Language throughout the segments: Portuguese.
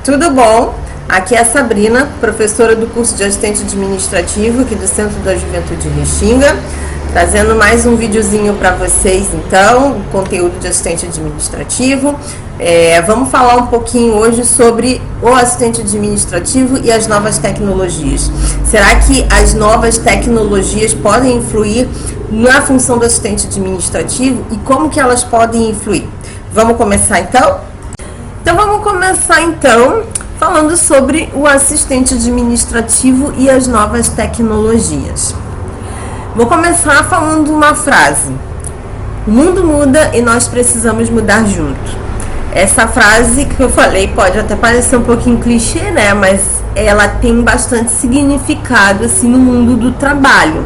Tudo bom? Aqui é a Sabrina, professora do curso de assistente administrativo aqui do Centro da Juventude Restinga, trazendo mais um videozinho para vocês, então, conteúdo de assistente administrativo. Vamos falar um pouquinho hoje sobre o assistente administrativo e as novas tecnologias. Será que as novas tecnologias podem influir na função do assistente administrativo e como que elas podem influir? Vamos começar então? Vamos começar falando sobre o assistente administrativo e as novas tecnologias. Vou começar falando uma frase: o mundo muda e nós precisamos mudar junto. Essa frase que eu falei pode até parecer um pouquinho clichê, né? Mas ela tem bastante significado assim no mundo do trabalho.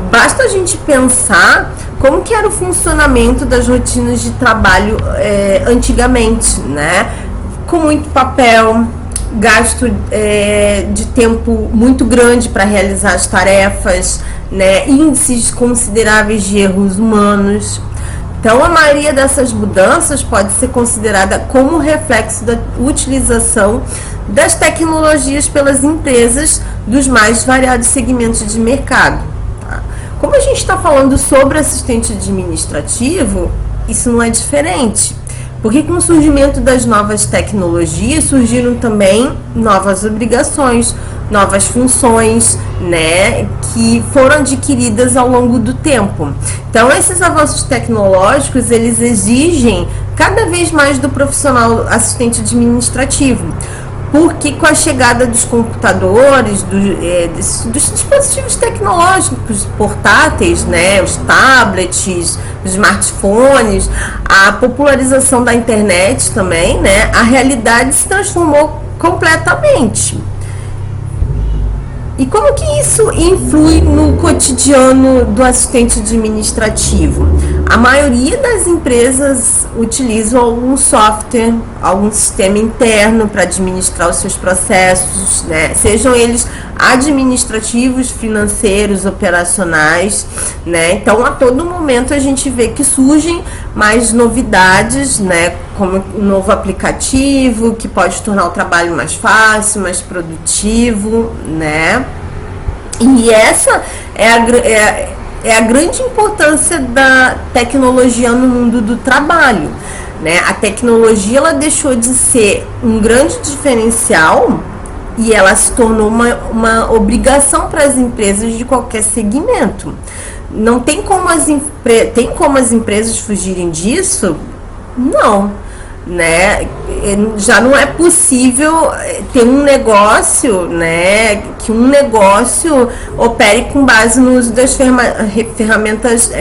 Basta a gente pensar como que era o funcionamento das rotinas de trabalho antigamente, né? Com muito papel, gasto de tempo muito grande para realizar as tarefas, né? Índices consideráveis de erros humanos. Então, a maioria dessas mudanças pode ser considerada como reflexo da utilização das tecnologias pelas empresas dos mais variados segmentos de mercado. Como a gente está falando sobre assistente administrativo, isso não é diferente, porque com o surgimento das novas tecnologias surgiram também novas obrigações, novas funções, né, que foram adquiridas ao longo do tempo. Então, esses avanços tecnológicos, eles exigem cada vez mais do profissional assistente administrativo, porque com a chegada dos computadores, dos dispositivos tecnológicos portáteis, né, os tablets, os smartphones, a popularização da internet também, né, a realidade se transformou completamente. E como que isso influi no cotidiano do assistente administrativo? A maioria das empresas utilizam algum software, algum sistema interno para administrar os seus processos, né? Sejam eles administrativos, financeiros, operacionais, né? Então, a todo momento a gente vê que surgem mais novidades, né? Como um novo aplicativo que pode tornar o trabalho mais fácil, mais produtivo, né? E essa é a grande importância da tecnologia no mundo do trabalho, né? A tecnologia, ela deixou de ser um grande diferencial e ela se tornou uma obrigação para as empresas de qualquer segmento. Não tem como as empresas fugirem disso? Não, né? Já não é possível ter um negócio, né, que um negócio opere com base no uso das ferramentas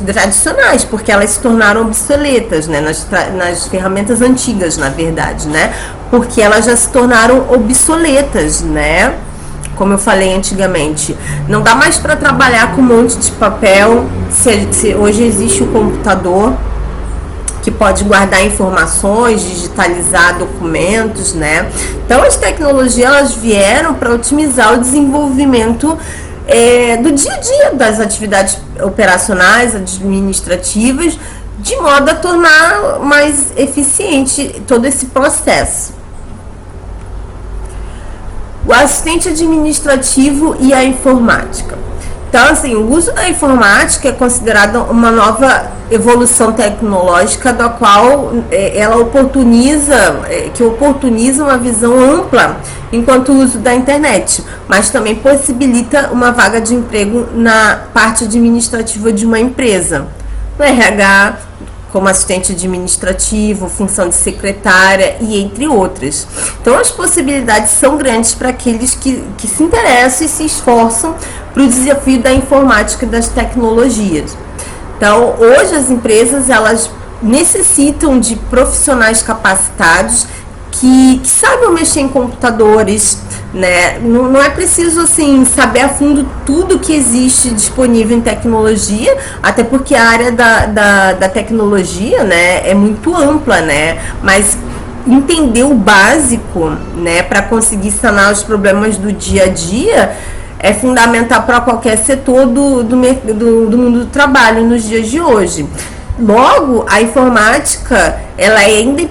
tradicionais, porque elas se tornaram obsoletas, né, nas ferramentas antigas, na verdade, né, porque elas já se tornaram obsoletas, né. Como eu falei antigamente, não dá mais para trabalhar com um monte de papel. Se hoje existe o computador que pode guardar informações, digitalizar documentos, né? Então, as tecnologias, elas vieram para otimizar o desenvolvimento do dia a dia das atividades operacionais, administrativas, de modo a tornar mais eficiente todo esse processo. O assistente administrativo e a informática. Então, assim, o uso da informática é considerado uma nova evolução tecnológica, da qual ela oportuniza uma visão ampla enquanto o uso da internet, mas também possibilita uma vaga de emprego na parte administrativa de uma empresa, no RH, como assistente administrativo, função de secretária e entre outras. Então, as possibilidades são grandes para aqueles que se interessam e se esforçam para o desafio da informática e das tecnologias. Então, hoje as empresas, elas necessitam de profissionais capacitados que saibam mexer em computadores, né? Não é preciso assim saber a fundo tudo que existe disponível em tecnologia, até porque a área da tecnologia, né, é muito ampla, né? Mas entender o básico, né, para conseguir sanar os problemas do dia a dia é fundamental para qualquer setor do mundo do trabalho nos dias de hoje. Logo, a informática, ela ainda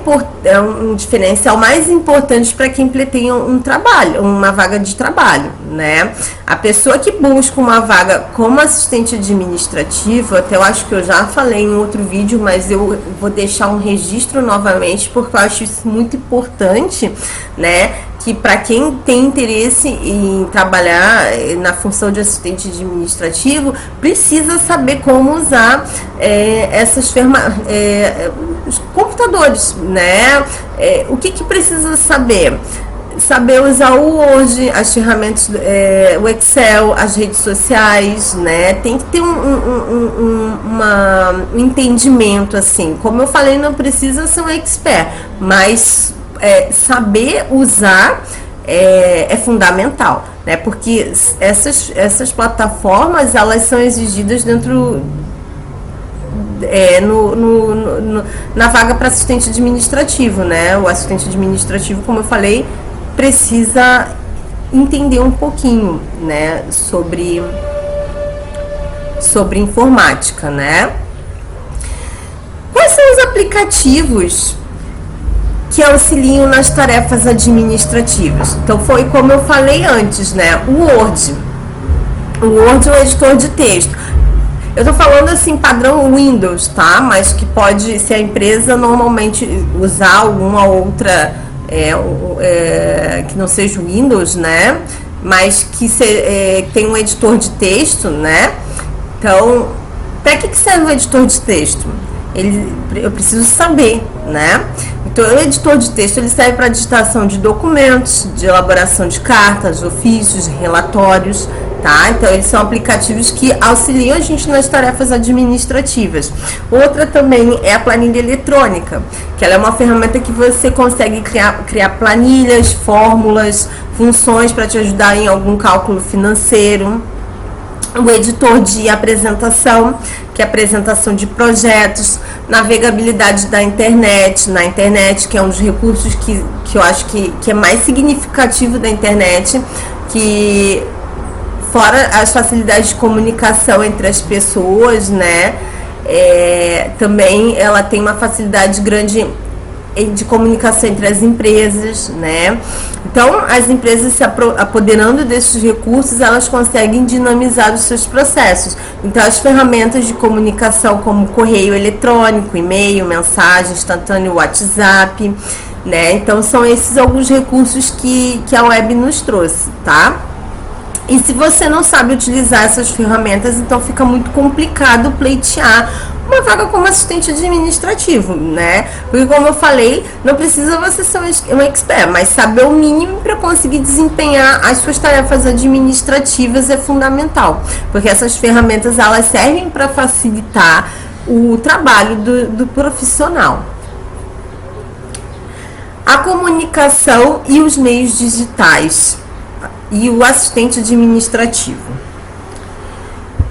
é um diferencial mais importante para quem pretende um trabalho, uma vaga de trabalho, né? A pessoa que busca uma vaga como assistente administrativo, até eu acho que eu já falei em outro vídeo, mas eu vou deixar um registro novamente, porque eu acho isso muito importante, né? Que para quem tem interesse em trabalhar na função de assistente administrativo, precisa saber como usar os computadores, né? O que precisa saber? Saber usar o Word, as ferramentas, o Excel, as redes sociais, né? Tem que ter um entendimento, assim. Como eu falei, não precisa ser um expert, mas saber usar é fundamental, né? Porque essas plataformas, elas são exigidas dentro na vaga para assistente administrativo, né? O assistente administrativo, como eu falei, precisa entender um pouquinho, né, sobre informática, né? Quais são os aplicativos que auxiliam nas tarefas administrativas? Então, foi como eu falei antes, né? O Word é um editor de texto. Eu tô falando assim, padrão Windows, tá? Mas que pode, se a empresa normalmente usar alguma outra que não seja o Windows, né? Mas que tem um editor de texto, né? Então, para que serve o editor de texto? Eu preciso saber, né? Então, o editor de texto, ele serve para digitação de documentos, de elaboração de cartas, ofícios, relatórios, tá? Então, eles são aplicativos que auxiliam a gente nas tarefas administrativas. Outra também é a planilha eletrônica, que ela é uma ferramenta que você consegue criar planilhas, fórmulas, funções para te ajudar em algum cálculo financeiro. O editor de apresentação, que é a apresentação de projetos, navegabilidade da internet, que é um dos recursos que eu acho que é mais significativo da internet, que fora as facilidades de comunicação entre as pessoas, né? Também ela tem uma facilidade grande de comunicação entre as empresas, né? Então, as empresas se apoderando desses recursos, elas conseguem dinamizar os seus processos. Então, as ferramentas de comunicação como correio eletrônico, e-mail, mensagem instantânea, WhatsApp, né? Então, são esses alguns recursos que a web nos trouxe, tá? E se você não sabe utilizar essas ferramentas, então fica muito complicado pleitear uma vaga como assistente administrativo, né? Porque, como eu falei, não precisa você ser um expert, mas saber o mínimo para conseguir desempenhar as suas tarefas administrativas é fundamental, porque essas ferramentas, elas servem para facilitar o trabalho do profissional. A comunicação e os meios digitais e o assistente administrativo.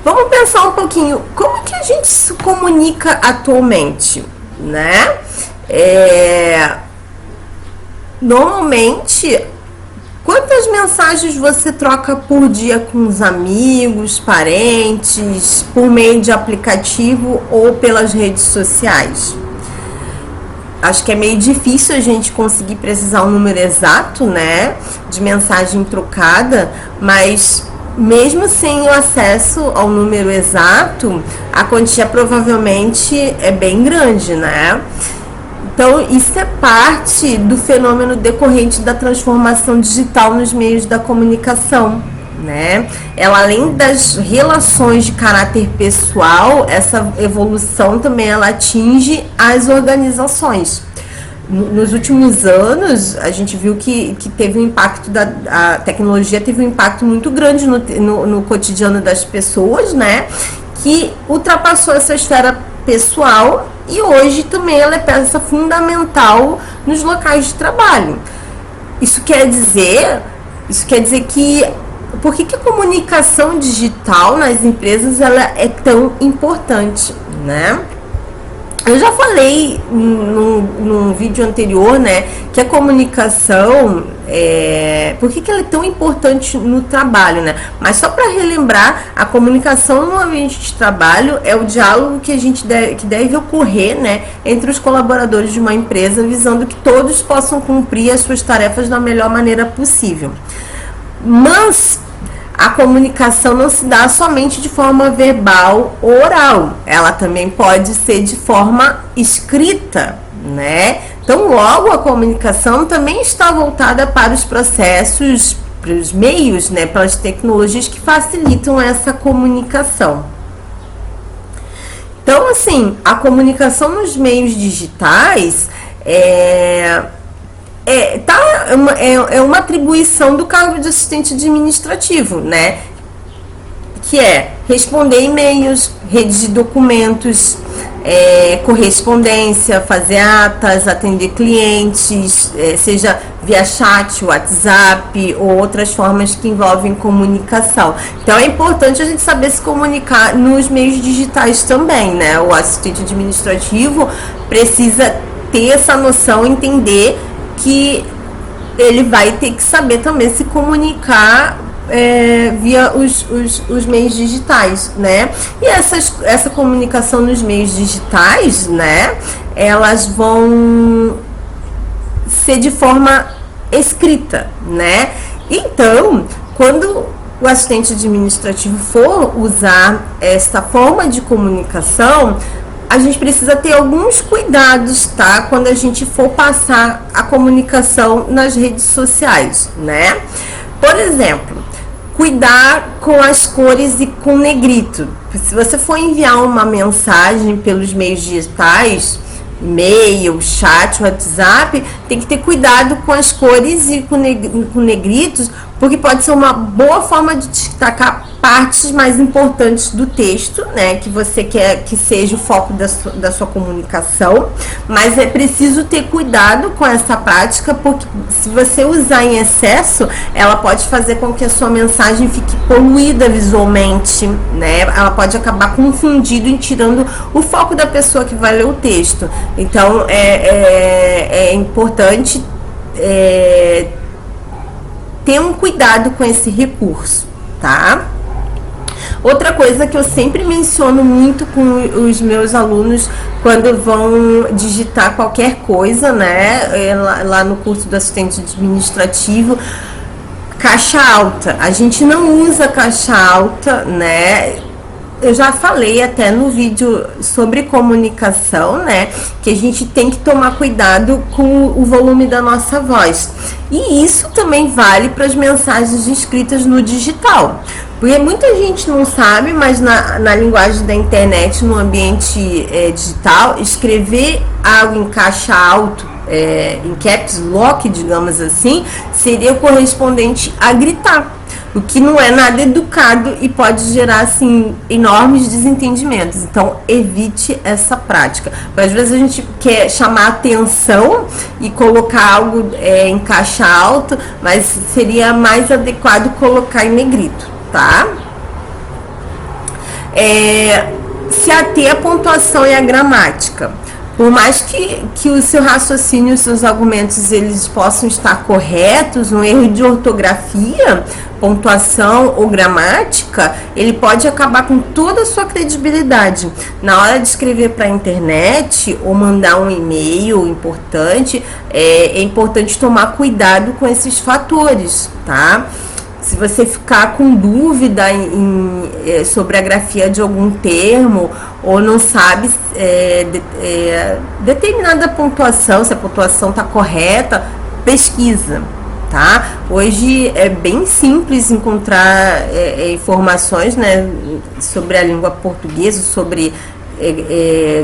Vamos pensar um pouquinho, como que a gente se comunica atualmente, né? Normalmente, quantas mensagens você troca por dia com os amigos, parentes, por meio de aplicativo ou pelas redes sociais? Acho que é meio difícil a gente conseguir precisar um número exato, né, de mensagem trocada, mas mesmo sem o acesso ao número exato, a quantia provavelmente é bem grande, né? Então, isso é parte do fenômeno decorrente da transformação digital nos meios da comunicação, né? Ela, além das relações de caráter pessoal, essa evolução também ela atinge as organizações. Nos últimos anos, a gente viu que teve um impacto, a tecnologia teve um impacto muito grande no cotidiano das pessoas, né? Que ultrapassou essa esfera pessoal e hoje também ela é peça fundamental nos locais de trabalho. Isso quer dizer que por que a comunicação digital nas empresas ela é tão importante, né? Eu já falei num vídeo anterior, né, que a comunicação, por que ela é tão importante no trabalho, né? Mas só para relembrar, a comunicação no ambiente de trabalho é o diálogo que que deve ocorrer, né, entre os colaboradores de uma empresa, visando que todos possam cumprir as suas tarefas da melhor maneira possível. Mas a comunicação não se dá somente de forma verbal ou oral, ela também pode ser de forma escrita, né? Então, logo, a comunicação também está voltada para os processos, para os meios, né? Para as tecnologias que facilitam essa comunicação. Então, assim, a comunicação nos meios digitais é uma atribuição do cargo de assistente administrativo, né? Que é responder e-mails, redigir documentos, correspondência, fazer atas, atender clientes, seja via chat, WhatsApp ou outras formas que envolvem comunicação. Então é importante a gente saber se comunicar nos meios digitais também, né? O assistente administrativo precisa ter essa noção, entender que ele vai ter que saber também se comunicar via os meios digitais, né? E essa comunicação nos meios digitais, né? Elas vão ser de forma escrita, né? Então, quando o assistente administrativo for usar essa forma de comunicação, a gente precisa ter alguns cuidados, tá? Quando a gente for passar a comunicação nas redes sociais, né? Por exemplo, cuidar com as cores e com negrito. Se você for enviar uma mensagem pelos meios digitais, e-mail, chat, WhatsApp, tem que ter cuidado com as cores e com negritos, porque pode ser uma boa forma de destacar partes mais importantes do texto, né, que você quer que seja o foco da sua comunicação, mas é preciso ter cuidado com essa prática, porque se você usar em excesso, ela pode fazer com que a sua mensagem fique poluída visualmente, né, ela pode acabar confundindo e tirando o foco da pessoa que vai ler o texto. Então, é importante ter um cuidado com esse recurso, tá? Outra coisa que eu sempre menciono muito com os meus alunos quando vão digitar qualquer coisa, né, lá no curso do assistente administrativo, caixa alta. A gente não usa caixa alta, né? Eu já falei até no vídeo sobre comunicação, né, que a gente tem que tomar cuidado com o volume da nossa voz. E isso também vale para as mensagens escritas no digital. Porque muita gente não sabe, mas na linguagem da internet, no ambiente digital, escrever algo em caixa alto, em caps lock, digamos assim, seria o correspondente a gritar. O que não é nada educado e pode gerar, assim, enormes desentendimentos. Então, evite essa prática. Às vezes a gente quer chamar atenção e colocar algo em caixa alta, mas seria mais adequado colocar em negrito, tá? Se ater à pontuação e à gramática. Por mais que o seu raciocínio, os seus argumentos, eles possam estar corretos, um erro de ortografia, pontuação ou gramática, ele pode acabar com toda a sua credibilidade. Na hora de escrever para a internet ou mandar um e-mail importante, é importante tomar cuidado com esses fatores, tá? Se você ficar com dúvida sobre a grafia de algum termo ou não sabe determinada pontuação, se a pontuação está correta, pesquisa, tá? Hoje é bem simples encontrar informações, né, sobre a língua portuguesa, sobre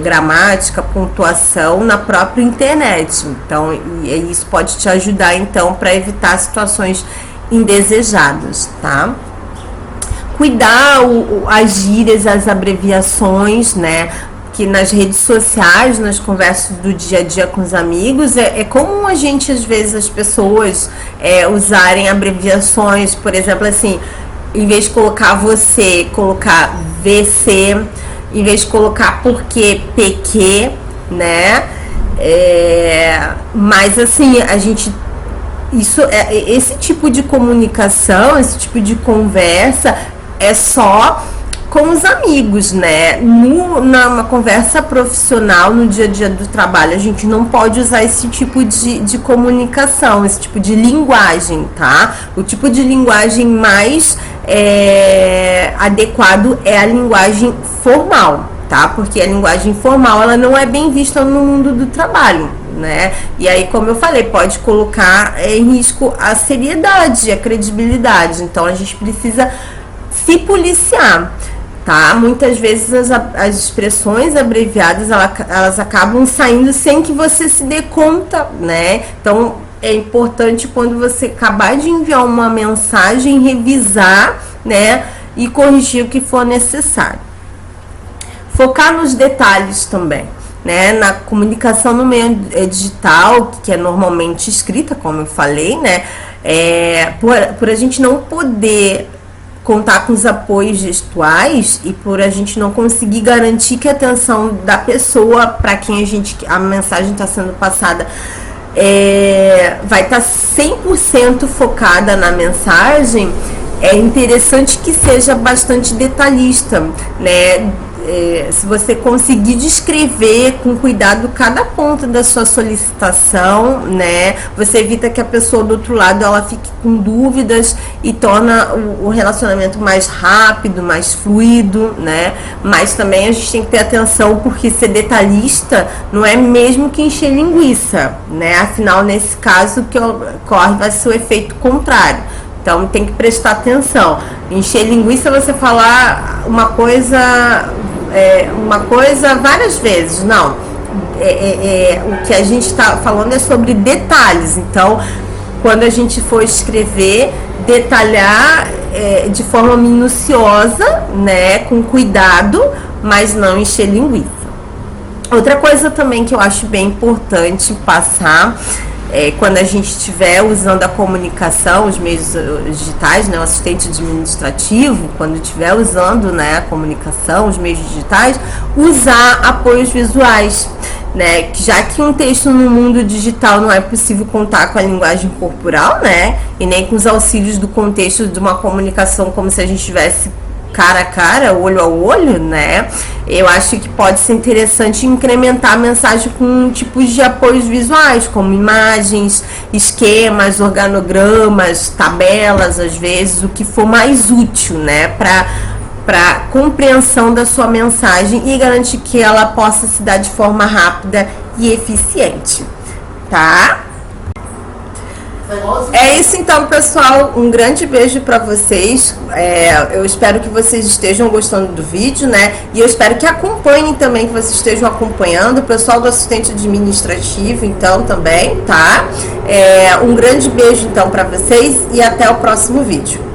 gramática, pontuação na própria internet. Então, isso pode te ajudar, então, para evitar situações indesejadas, tá? Cuidar as gírias, as abreviações, né? Que nas redes sociais, nas conversas do dia a dia com os amigos, é comum a gente, às vezes, as pessoas usarem abreviações, por exemplo, assim, em vez de colocar você, colocar VC, em vez de colocar porque, PQ, né? Mas assim, esse tipo de comunicação, esse tipo de conversa é só com os amigos, né? Numa conversa profissional, no dia a dia do trabalho, a gente não pode usar esse tipo de comunicação, esse tipo de linguagem, tá? O tipo de linguagem mais adequado é a linguagem formal, tá? Porque a linguagem formal, ela não é bem vista no mundo do trabalho, né? E aí, como eu falei, pode colocar em risco a seriedade, a credibilidade. Então, a gente precisa se policiar, tá? Muitas vezes as expressões abreviadas, elas acabam saindo sem que você se dê conta, né? Então, é importante, quando você acabar de enviar uma mensagem, revisar, né? E corrigir o que for necessário. Focar nos detalhes também, né? Na comunicação no meio digital, que é normalmente escrita, como eu falei, né? Por a gente não poder contar com os apoios gestuais e por a gente não conseguir garantir que a atenção da pessoa para quem a mensagem está sendo passada vai estar 100% focada na mensagem, é interessante que seja bastante detalhista, né? Se você conseguir descrever com cuidado cada ponto da sua solicitação, né, você evita que a pessoa do outro lado ela fique com dúvidas e torna o relacionamento mais rápido, mais fluido, né? Mas também a gente tem que ter atenção, porque ser detalhista não é mesmo que encher linguiça, né? Afinal, nesse caso, o que ocorre vai ser o efeito contrário. Então tem que prestar atenção. Encher linguiça é você falar uma coisa várias vezes. Não. O que a gente está falando é sobre detalhes. Então, quando a gente for escrever, detalhar de forma minuciosa, né, com cuidado, mas não encher linguiça. Outra coisa também que eu acho bem importante passar, quando a gente estiver usando a comunicação, os meios digitais, né, o assistente administrativo, quando estiver usando, né, a comunicação, os meios digitais, usar apoios visuais, né, já que um texto no mundo digital não é possível contar com a linguagem corporal, né, e nem com os auxílios do contexto de uma comunicação como se a gente tivesse cara a cara, olho a olho, né? Eu acho que pode ser interessante incrementar a mensagem com tipos de apoios visuais, como imagens, esquemas, organogramas, tabelas, às vezes, o que for mais útil, né? Para compreensão da sua mensagem e garantir que ela possa se dar de forma rápida e eficiente, tá? É isso então, pessoal, um grande beijo para vocês, eu espero que vocês estejam gostando do vídeo, né, e eu espero que acompanhem também, que vocês estejam acompanhando, o pessoal do assistente administrativo, então, também, tá? Um grande beijo então para vocês e até o próximo vídeo.